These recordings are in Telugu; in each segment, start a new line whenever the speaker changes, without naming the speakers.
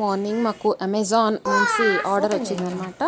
మార్నింగ్ మాకు అమెజాన్ నుంచి ఆర్డర్ వచ్చిందనమాట.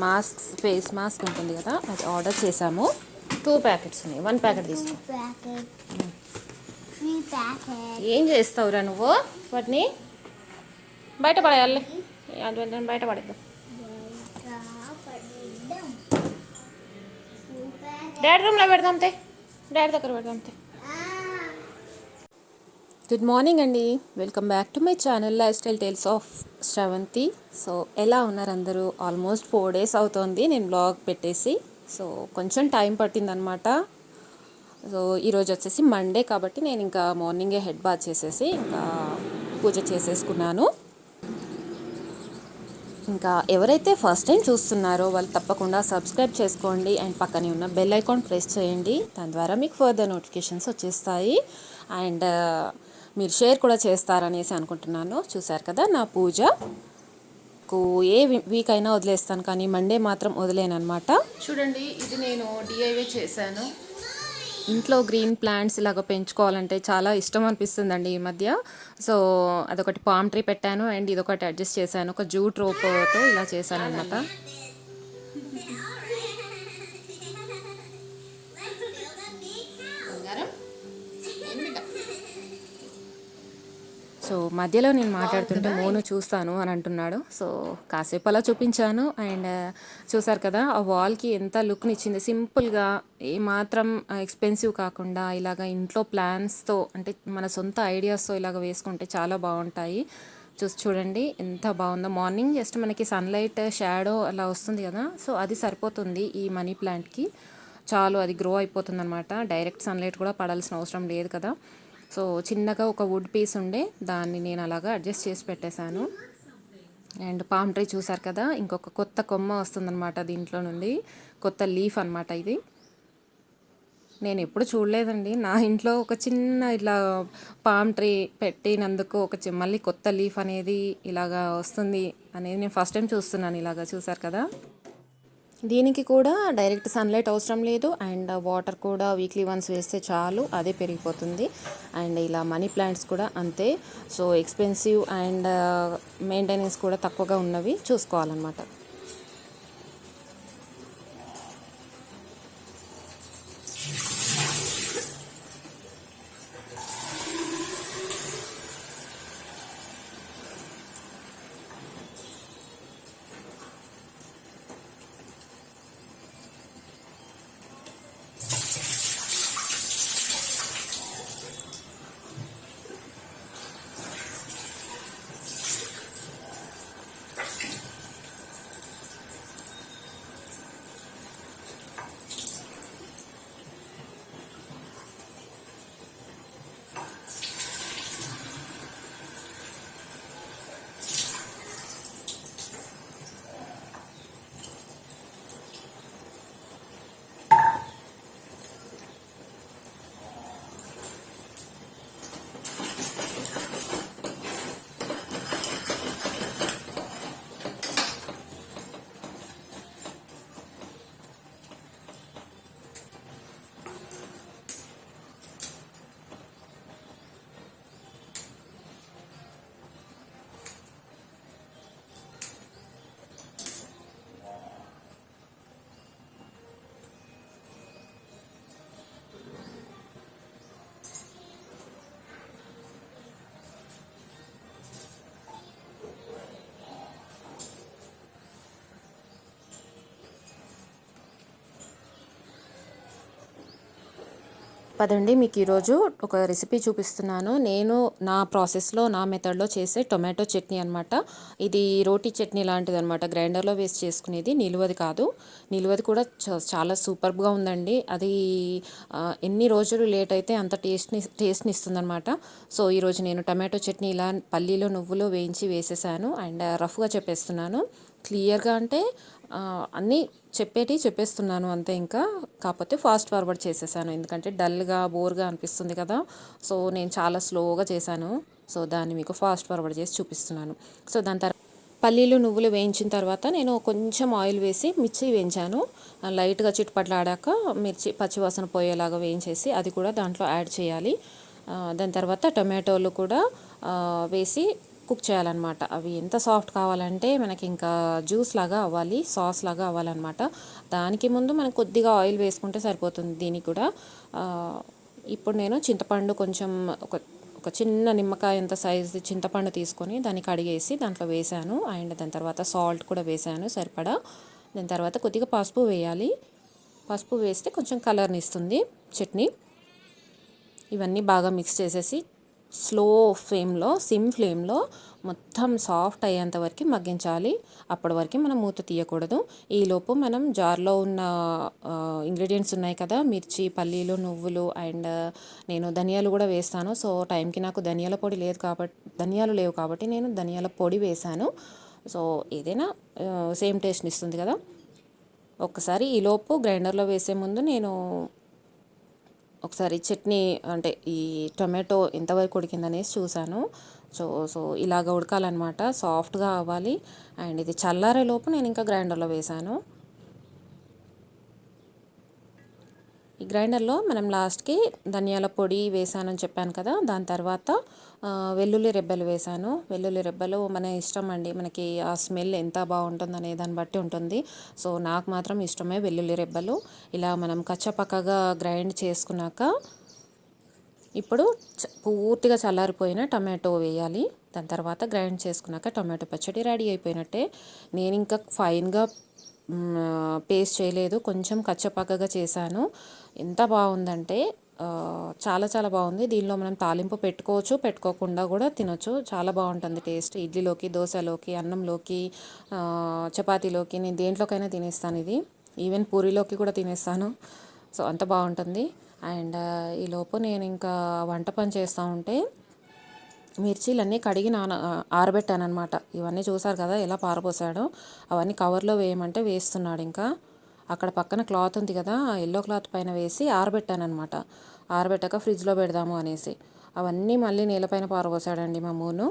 మాస్క్స్, ఫేస్ మాస్క్ ఉంటుంది కదా, అది ఆర్డర్ చేసాము. 2 ప్యాకెట్స్ ఉన్నాయి. 1 ప్యాకెట్ తీసుకో. ఏం చేస్తావురా నువ్వు? వాటిని బయట పడేయాలి. బయట పడేద్దాం. డాడీ రూమ్లో పెడదాంతే, డాడీ దగ్గర పెడదాంతే. గుడ్ మార్నింగ్ అండి, welcome back to my channel lifestyle tales of Sravanthi. So ఎలా ఉన్నారు అందరూ? ఆల్మోస్ట్ 4 days అవుతోంది నేను బ్లాగ్ పెట్టేసి. సో కొంచెం టైం పట్టిందనమాట. సో ఈరోజు వచ్చేసి మండే కాబట్టి నేను ఇంకా మార్నింగే హెడ్ బాత్ చేసేసి ఇంకా పూజ చేసేసుకున్నాను. ఇంకా ఎవరైతే ఫస్ట్ టైం చూస్తున్నారో వాళ్ళు తప్పకుండా సబ్స్క్రైబ్ చేసుకోండి అండ్ పక్కనే ఉన్న బెల్ ఐకాన్ ప్రెస్ చేయండి. దాని ద్వారా మీకు ఫర్దర్ నోటిఫికేషన్స్ వచ్చేస్తాయి. అండ్ మీరు షేర్ కూడా చేస్తారనేసి అనుకుంటున్నాను. చూశారు కదా నా పూజ. ఏ వీక్ అయినా వదిలేస్తాను కానీ మండే మాత్రం వదిలేను అనమాట. చూడండి, ఇది నేను డిఐవై చేశాను. ఇంట్లో గ్రీన్ ప్లాంట్స్ ఇలాగ పెంచుకోవాలంటే చాలా ఇష్టం అనిపిస్తుందండి ఈ మధ్య. సో అదొకటి పామ్ ట్రీ పెట్టాను అండ్ ఇదొకటి అడ్జస్ట్ చేశాను. ఒక జూట్ రోప్తో ఇలా చేశాను అనమాట. సో మధ్యలో నేను మాట్లాడుతుంటే మోను చూస్తాను అని అంటున్నాడు. సో కాసేపు అలా చూపించాను. అండ్ చూసారు కదా ఆ వాల్కి ఎంత లుక్ని ఇచ్చింది. సింపుల్గా, ఏమాత్రం ఎక్స్పెన్సివ్ కాకుండా ఇలాగ ఇంట్లో ప్లాన్స్తో, అంటే మన సొంత ఐడియాస్తో ఇలాగ వేసుకుంటే చాలా బాగుంటాయి. చూడండి ఎంత బాగుందో. మార్నింగ్ జస్ట్ మనకి సన్లైట్, షాడో అలా వస్తుంది కదా, సో అది సరిపోతుంది ఈ మనీ ప్లాంట్కి. చాలు, అది గ్రో అయిపోతుంది అనమాట. డైరెక్ట్ సన్లైట్ కూడా పడాల్సిన అవసరం లేదు కదా. సో చిన్నగా ఒక వుడ్ పీస్ ఉండే దాన్ని నేను అలాగా అడ్జస్ట్ చేసి పెట్టేశాను. అండ్ పామ్ ట్రీ చూసారు కదా, ఇంకొక కొత్త కొమ్మ వస్తుందన్నమాట దీంట్లో నుండి. కొత్త లీఫ్ అనమాట ఇది. నేను ఎప్పుడు చూడలేదండి నా ఇంట్లో ఒక చిన్న ఇలా పామ్ ట్రీ పెట్టినందుకు మళ్ళీ కొత్త లీఫ్ అనేది ఇలాగా వస్తుంది అనేది నేను ఫస్ట్ టైం చూస్తున్నాను. ఇలాగా చూసారు కదా. దీనికి కూడా డైరెక్ట్ సన్లైట్ అవసరం లేదు అండ్ వాటర్ కూడా వీక్లీ వన్స్ వేస్తే చాలు, అదే పెరిగిపోతుంది. అండ్ ఇలా మనీ ప్లాంట్స్ కూడా అంతే. సో ఎక్స్పెన్సివ్ అండ్ మెయింటెనెన్స్ కూడా తక్కువగా ఉన్నవి చూసుకోవాలన్నమాట. పదండి, మీకు ఈరోజు ఒక రెసిపీ చూపిస్తున్నాను. నేను నా ప్రాసెస్లో, నా మెథడ్లో చేసే టొమాటో చట్నీ అనమాట. ఇది రోటీ చట్నీ లాంటిది అనమాట. గ్రైండర్లో వేసి చేసుకునేది, నిలువది కాదు. నిలువది కూడా చాలా సూపర్గా ఉందండి. అది ఎన్ని రోజులు లేట్ అయితే అంత టేస్ట్ని ఇస్తుంది అనమాట. సో ఈరోజు నేను టొమాటో చట్నీ ఇలా పల్లీలో, నువ్వులు వేయించి వేసేసాను. అండ్ రఫ్గా చెప్పేస్తున్నాను. క్లియర్గా అంటే అన్నీ చెప్పేస్తున్నాను అంతే. ఇంకా కాకపోతే ఫాస్ట్ ఫార్వర్డ్ చేసేసాను, ఎందుకంటే డల్గా, బోర్గా అనిపిస్తుంది కదా. సో నేను చాలా స్లోగా చేశాను. సో దాన్ని మీకు ఫాస్ట్ ఫార్వర్డ్ చేసి చూపిస్తున్నాను. సో దాని తర్వాత పల్లీలు నువ్వులు వేయించిన తర్వాత నేను కొంచెం ఆయిల్ వేసి మిర్చి వేయించాను. లైట్గా చిట్పట్లాడాక మిర్చి పచ్చివాసన పోయేలాగా వేయించేసి అది కూడా దాంట్లో యాడ్ చేయాలి. దాని తర్వాత టొమాటోలు కూడా వేసి కుక్ చేయాలన్నమాట. అవి ఎంత సాఫ్ట్ కావాలంటే మనకి ఇంకా జ్యూస్ లాగా అవ్వాలి, సాస్ లాగా అవ్వాలన్నమాట. దానికి ముందు మనం కొద్దిగా ఆయిల్ వేసుకుంటే సరిపోతుంది దీనికి కూడా. ఇప్పుడు నేను చింతపండు కొంచెం ఒక చిన్న నిమ్మకాయ అంత సైజు చింతపండు తీసుకొని దాన్ని కడిగేసి దాంట్లో వేసాను. అండ్ దాని తర్వాత సాల్ట్ కూడా వేసాను సరిపడా. దాని తర్వాత కొద్దిగా పసుపు వేయాలి. పసుపు వేస్తే కొంచెం కలర్ని ఇస్తుంది చట్నీ. ఇవన్నీ బాగా మిక్స్ చేసేసి స్లో ఫ్లేమ్లో, సిమ్ ఫ్లేమ్లో మొత్తం సాఫ్ట్ అయ్యేంత వరకు మగ్గించాలి. అప్పటి వరకు మనం మూత తీయకూడదు. ఈలోపు మనం జార్లో ఉన్న ఇంగ్రీడియంట్స్ ఉన్నాయి కదా, మిర్చి, పల్లీలు, నువ్వులు అండ్ నేను ధనియాలు కూడా వేస్తాను. సో టైంకి నాకు ధనియాల పొడి లేదు కాబట్టి, ధనియాలు లేవు కాబట్టి నేను ధనియాల పొడి వేశాను. సో ఏదైనా సేమ్ టేస్ట్ని ఇస్తుంది కదా. ఒక్కసారి ఈలోపు గ్రైండర్లో వేసే ముందు నేను ఒకసారి చట్నీ అంటే ఈ టొమాటో ఎంతవరకు ఉడికిందనేసి చూశాను. సో ఇలాగ ఉడకాలన్నమాట, సాఫ్ట్గా అవ్వాలి. అండ్ ఇది చల్లారేలోపు నేను ఇంకా గ్రైండర్లో వేశాను. ఈ గ్రైండర్లో మనం లాస్ట్కి ధనియాల పొడి వేసానని చెప్పాను కదా, దాని తర్వాత వెల్లుల్లి రెబ్బలు వేసాను. వెల్లుల్లి రెబ్బలు మన ఇష్టం అండి, మనకి ఆ స్మెల్ ఎంత బాగుంటుందనే దాన్ని బట్టి ఉంటుంది. సో నాకు మాత్రం ఇష్టమే వెల్లుల్లి రెబ్బలు. ఇలా మనం కచ్చపక్కగా గ్రైండ్ చేసుకున్నాక ఇప్పుడు పూర్తిగా చల్లారిపోయిన టమాటో వేయాలి. దాని తర్వాత గ్రైండ్ చేసుకున్నాక టమాటో పచ్చడి రెడీ అయిపోయినట్టే. నేను ఇంకా ఫైన్గా పేస్ట్ చేయలేదు, కొంచెం కచ్చపక్కగా చేశాను. ఎంత బాగుందంటే చాలా చాలా బాగుంది. దీనిలో మనం తాలింపు పెట్టుకోవచ్చు, పెట్టుకోకుండా కూడా తినొచ్చు. చాలా బాగుంటుంది టేస్ట్. ఇడ్లీలోకి, దోశలోకి, అన్నంలోకి, చపాతీలోకి, నేను దేంట్లోకైనా తినేస్తాను ఇది. ఈవెన్ పూరీలోకి కూడా తినేస్తాను. సో అంత బాగుంటుంది. అండ్ ఈలోపు నేను ఇంకా వంట పని చేస్తూ ఉంటే మిర్చీలన్నీ కడిగి ఆరబెట్టాను అనమాట. ఇవన్నీ చూసారు కదా ఎలా పారపోసాడో. అవన్నీ కవర్లో వేయమంటే వేస్తున్నాడు. ఇంకా అక్కడ పక్కన క్లాత్ ఉంది కదా, ఆ ఎల్లో క్లాత్ పైన వేసి ఆరబెట్టాను అనమాట. ఆరబెట్టాక ఫ్రిడ్జ్లో పెడదాము అనేసి అవన్నీ మళ్ళీ నేలపైన పారపోసాడండి మా మూను.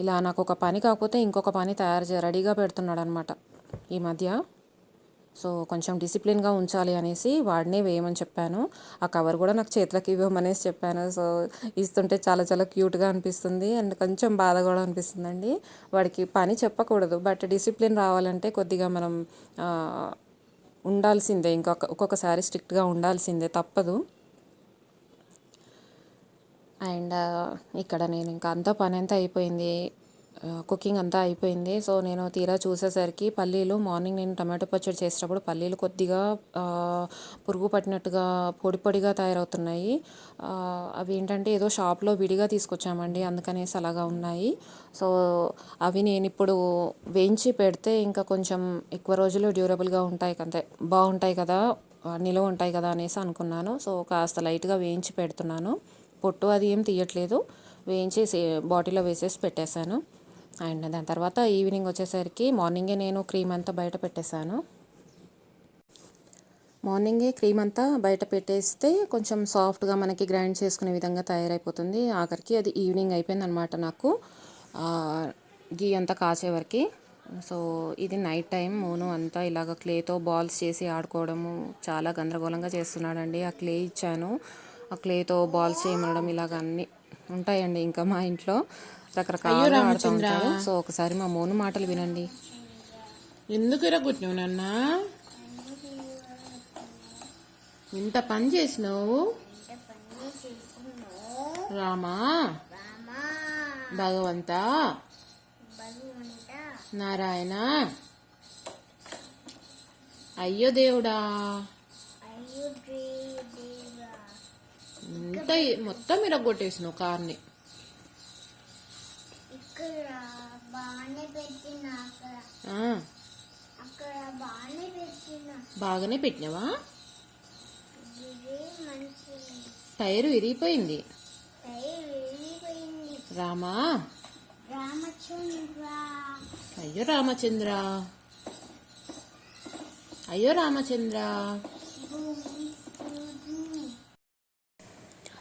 ఇలా నాకు ఒక పని కాకపోతే ఇంకొక పని రెడీగా పెడుతున్నాడు అనమాట ఈ మధ్య. సో కొంచెం డిసిప్లిన్గా ఉంచాలి అనేసి వాడినే వేయమని చెప్పాను. ఆ కవర్ కూడా నాకు చేతులకు ఇవ్వమనేసి చెప్పాను. సో ఇస్తుంటే చాలా చాలా క్యూట్గా అనిపిస్తుంది అండ్ కొంచెం బాధ కూడా అనిపిస్తుందండి. వాడికి పని చెప్పకూడదు, బట్ డిసిప్లిన్ రావాలంటే కొద్దిగా మనం ఉండాల్సిందే. ఒక్కొక్కసారి స్ట్రిక్ట్గా ఉండాల్సిందే, తప్పదు. అండ్ ఇక్కడ నేను ఇంకా అంతా పని అంతా అయిపోయింది, కుకింగ్ అంతా అయిపోయింది. సో నేను తీరా చూసేసరికి పల్లీలు, మార్నింగ్ నేను టమాటో పచ్చడి చేసేటప్పుడు పల్లీలు కొద్దిగా పురుగు పట్టినట్టుగా పొడి పొడిగా తయారవుతున్నాయి. అవి ఏంటంటే ఏదో షాప్లో విడిగా తీసుకొచ్చామండి, అందుకనేసి అలాగా ఉన్నాయి. సో అవి నేను ఇప్పుడు వేయించి పెడితే ఇంకా కొంచెం ఎక్కువ రోజులు డ్యూరబుల్గా ఉంటాయి కదా, బాగుంటాయి కదా, నిలువ ఉంటాయి కదా అనేసి అనుకున్నాను. సో కాస్త లైట్గా వేయించి పెడుతున్నాను. పొట్టు అది ఏం తీయట్లేదు, వేయించేసి బాటిల్లో వేసేసి పెట్టేశాను. అండ్ దాని తర్వాత ఈవినింగ్ వచ్చేసరికి మార్నింగే నేను క్రీమ్ అంతా బయట పెట్టేశాను. మార్నింగే క్రీమ్ అంతా బయట పెట్టేస్తే కొంచెం సాఫ్ట్గా మనకి గ్రైండ్ చేసుకునే విధంగా తయారైపోతుంది. ఆఖరికి అది ఈవినింగ్ అయిపోయింది అనమాట నాకు గీ అంతా కాచే వరకు. సో ఇది నైట్ టైం మూను అంతా ఇలాగ క్లేతో బాల్స్ చేసి ఆడుకోవడము చాలా గందరగోళంగా చేస్తున్నాడండి. ఆ క్లే ఇచ్చాను, ఆ క్లేతో బాల్స్ చేయమనడం ఇలాగ అన్నీ ఉంటాయండి. ఇంకా మా ఇంట్లో రకరకాలుగా ఆడుతూ ఉంటాడు. సో ఒకసారి మా మోను మాటలు వినండి.
ఎందుకు ఇరగొట్టినావు నాన్న? ఇంత పని చేసినావు రామా? భగవంత, నారాయణ, అయ్యో దేవుడా, ఇంత మొత్తం ఇరగొట్టేసినావు కార్ని. బాగానే పెట్టినావా? టైరు విరిగిపోయింది రామా. అయ్యో రామచంద్ర, అయ్యో రామచంద్ర.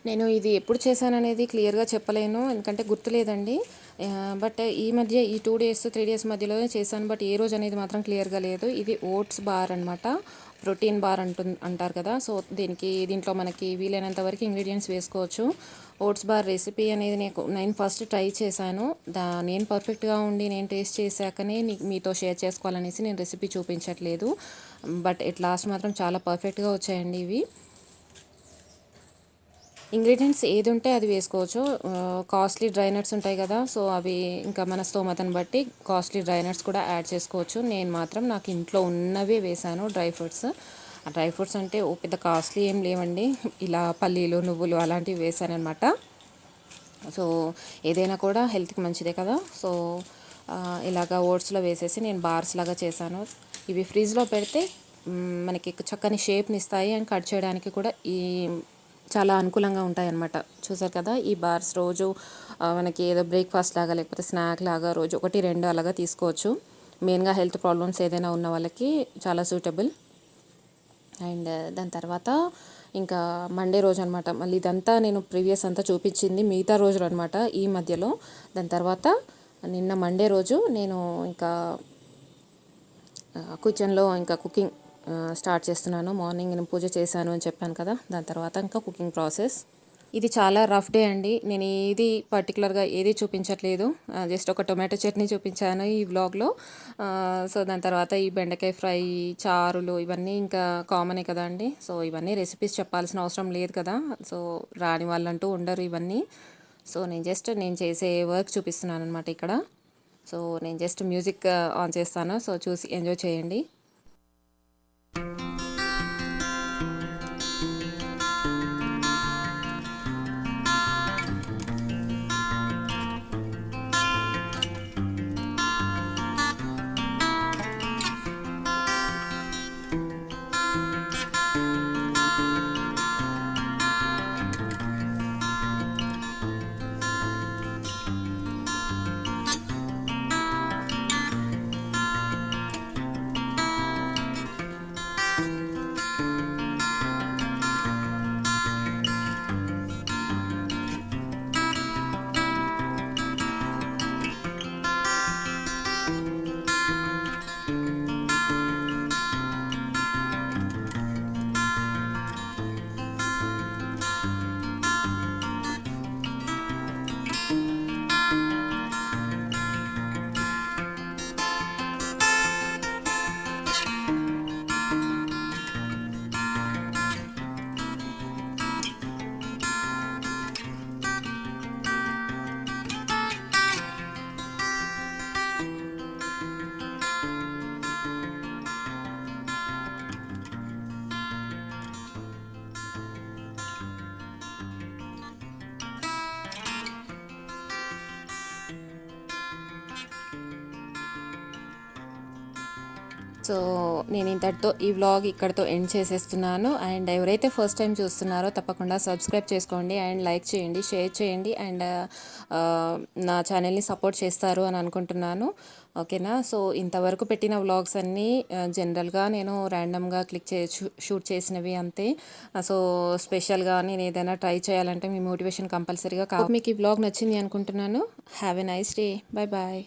నేను ఇది ఎప్పుడు చేశాననేది క్లియర్గా చెప్పలేను, ఎందుకంటే గుర్తులేదండి. బట్ ఈ మధ్య ఈ 2 days 3 days మధ్యలోనే చేశాను, బట్ ఏ రోజు అనేది మాత్రం క్లియర్గా లేదు. ఇది ఓట్స్ బార్ అనమాట, ప్రోటీన్ బార్ అంటారు కదా. సో దీంట్లో మనకి వీలైనంత వరకు ఇంగ్రీడియంట్స్ వేసుకోవచ్చు. ఓట్స్ బార్ రెసిపీ అనేది నేను ఫస్ట్ ట్రై చేశాను. నేను పర్ఫెక్ట్గా ఉండి నేను టేస్ట్ చేశాకనే మీతో షేర్ చేసుకోవాలనేసి నేను రెసిపీ చూపించట్లేదు. బట్ ఎట్ లాస్ట్ మాత్రం చాలా పర్ఫెక్ట్గా వచ్చాయండి ఇవి. ఇంగ్రీడియంట్స్ ఏది ఉంటే అది వేసుకోవచ్చు. కాస్ట్లీ డ్రై నట్స్ ఉంటాయి కదా, సో అవి ఇంకా మన స్తోమతను బట్టి కాస్ట్లీ డ్రై నట్స్ కూడా యాడ్ చేసుకోవచ్చు. నేను మాత్రం నాకు ఇంట్లో ఉన్నవే వేశాను డ్రై ఫ్రూట్స్. ఆ డ్రై ఫ్రూట్స్ అంటే ఓ పెద్ద కాస్ట్లీ ఏం లేవండి, ఇలా పల్లీలు నువ్వులు అలాంటివి వేశాను అనమాట. సో ఏదైనా కూడా హెల్త్కి మంచిదే కదా. సో ఇలాగా ఓట్స్లో వేసేసి నేను బార్స్ లాగా చేశాను. ఇవి ఫ్రిడ్జ్లో పెడితే మనకి చక్కని షేప్ని ఇస్తాయి అండ్ కట్ చేయడానికి కూడా చాలా అనుకూలంగా ఉంటాయి అన్నమాట. చూసారు కదా, ఈ బార్స్ రోజు మనకి ఏదో బ్రేక్ఫాస్ట్ లాగా లేకపోతే స్నాక్ లాగా రోజు 1-2 అలాగా తీసుకోవచ్చు. మెయిన్గా హెల్త్ ప్రాబ్లమ్స్ ఏదైనా ఉన్న వాళ్ళకి చాలా సూటబుల్. అండ్ దాని తర్వాత ఇంకా మండే రోజు అనమాట, మళ్ళీ ఇదంతా నేను ప్రీవియస్ అంతా చూపించింది మిగతా రోజులు అనమాట ఈ మధ్యలో. దాని తర్వాత నిన్న మండే రోజు నేను ఇంకా కిచెన్లో ఇంకా కుకింగ్ స్టార్ట్ చేస్తున్నాను. మార్నింగ్ నేను పూజ చేశాను అని చెప్పాను కదా, దాని తర్వాత ఇంకా కుకింగ్ ప్రాసెస్. ఇది చాలా రఫ్ డే అండి. నేను ఏది పర్టికులర్గా ఏది చూపించట్లేదు, జస్ట్ ఒక టొమాటో చట్నీ చూపించాను ఈ వ్లాగ్లో. సో దాని తర్వాత ఈ బెండకాయ ఫ్రై, చారులు ఇవన్నీ ఇంకా కామనే కదా అండి. సో ఇవన్నీ రెసిపీస్ చెప్పాల్సిన అవసరం లేదు కదా, సో రాని వాళ్ళంటూ ఉండరు ఇవన్నీ. సో నేను చేసే వర్క్ చూపిస్తున్నాను అనమాట ఇక్కడ. సో నేను జస్ట్ మ్యూజిక్ ఆన్ చేస్తాను, సో చూసి ఎంజాయ్ చేయండి. సో నేను ఇంతటితో ఈ వ్లాగ్ ఇక్కడితో ఎండ్ చేసేస్తున్నాను. అండ్ ఎవరైతే ఫస్ట్ టైం చూస్తున్నారో తప్పకుండా సబ్స్క్రైబ్ చేసుకోండి అండ్ లైక్ చేయండి, షేర్ చేయండి అండ్ నా ఛానల్ని సపోర్ట్ చేస్తారు అని అనుకుంటున్నాను. ఓకేనా. సో ఇంతవరకు పెట్టిన వ్లాగ్స్ అన్నీ జనరల్గా నేను ర్యాండమ్గా క్లిక్ షూట్ చేసినవి అంతే. సో స్పెషల్గా నేను ఏదైనా ట్రై చేయాలంటే మీ మోటివేషన్ కంపల్సరీగా కావాలి. మీకు ఈ వ్లాగ్ నచ్చింది అనుకుంటున్నాను. Have a nice day. Bye bye.